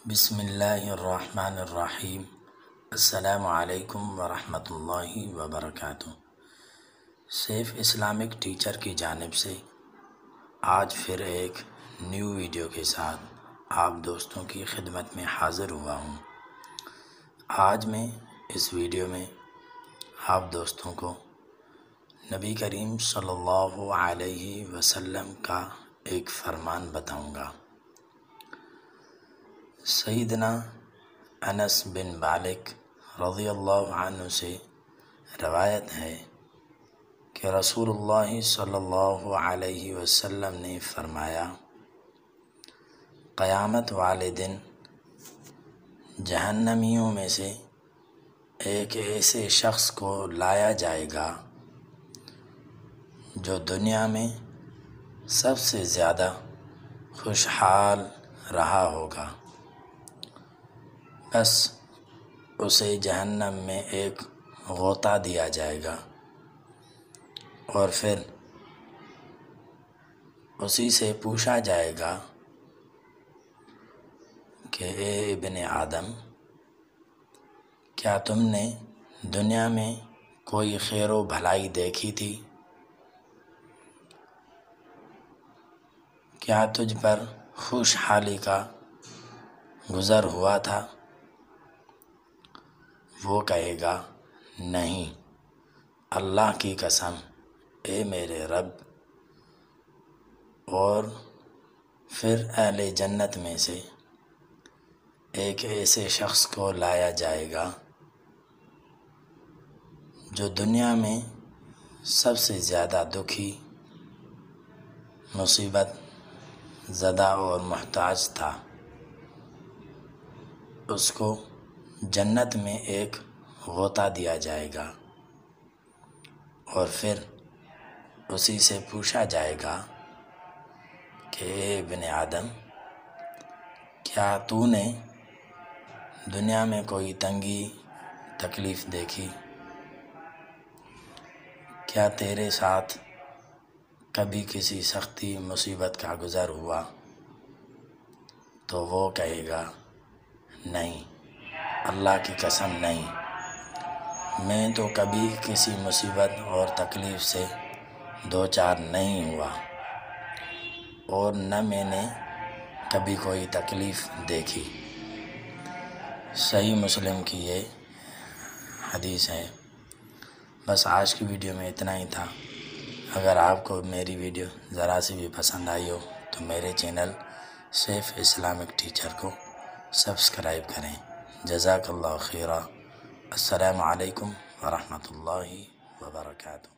بسم اللہ الرحمن الرحیم۔ السلام علیکم ورحمۃ اللہ وبرکاتہ۔ سیف اسلامک ٹیچر کی جانب سے آج پھر ایک نیو ویڈیو کے ساتھ آپ دوستوں کی خدمت میں حاضر ہوا ہوں۔ آج میں اس ویڈیو میں آپ دوستوں کو نبی کریم صلی اللہ علیہ وسلم کا ایک فرمان بتاؤں گا۔ سیدنا انس بن مالک رضی اللہ عنہ سے روایت ہے کہ رسول اللہ صلی اللہ علیہ وسلم نے فرمایا، قیامت والے دن جہنمیوں میں سے ایک ایسے شخص کو لایا جائے گا جو دنیا میں سب سے زیادہ خوشحال رہا ہوگا، بس اسے جہنم میں ایک غوطہ دیا جائے گا اور پھر اسی سے پوچھا جائے گا کہ اے ابن آدم، کیا تم نے دنیا میں کوئی خیر و بھلائی دیکھی تھی؟ کیا تجھ پر خوشحالی کا گزر ہوا تھا؟ وہ کہے گا، نہیں، اللہ کی قسم اے میرے رب۔ اور پھر اہل جنت میں سے ایک ایسے شخص کو لایا جائے گا جو دنیا میں سب سے زیادہ دکھی، مصیبت زدہ اور محتاج تھا، اس کو جنت میں ایک غوطہ دیا جائے گا اور پھر اسی سے پوچھا جائے گا کہ اے ابن آدم، کیا تو نے دنیا میں کوئی تنگی تکلیف دیکھی؟ کیا تیرے ساتھ کبھی کسی سختی مصیبت کا گزر ہوا؟ تو وہ کہے گا، نہیں، اللہ کی قسم نہیں، میں تو کبھی کسی مصیبت اور تکلیف سے دوچار نہیں ہوا اور نہ میں نے کبھی کوئی تکلیف دیکھی۔ صحیح مسلم کی یہ حدیث ہے۔ بس آج کی ویڈیو میں اتنا ہی تھا۔ اگر آپ کو میری ویڈیو ذرا سی بھی پسند آئی ہو تو میرے چینل سیف اسلامک ٹیچر کو سبسکرائب کریں۔ جزاک اللہ خیرہ۔ السلام علیکم ورحمۃ اللہ وبرکاتہ۔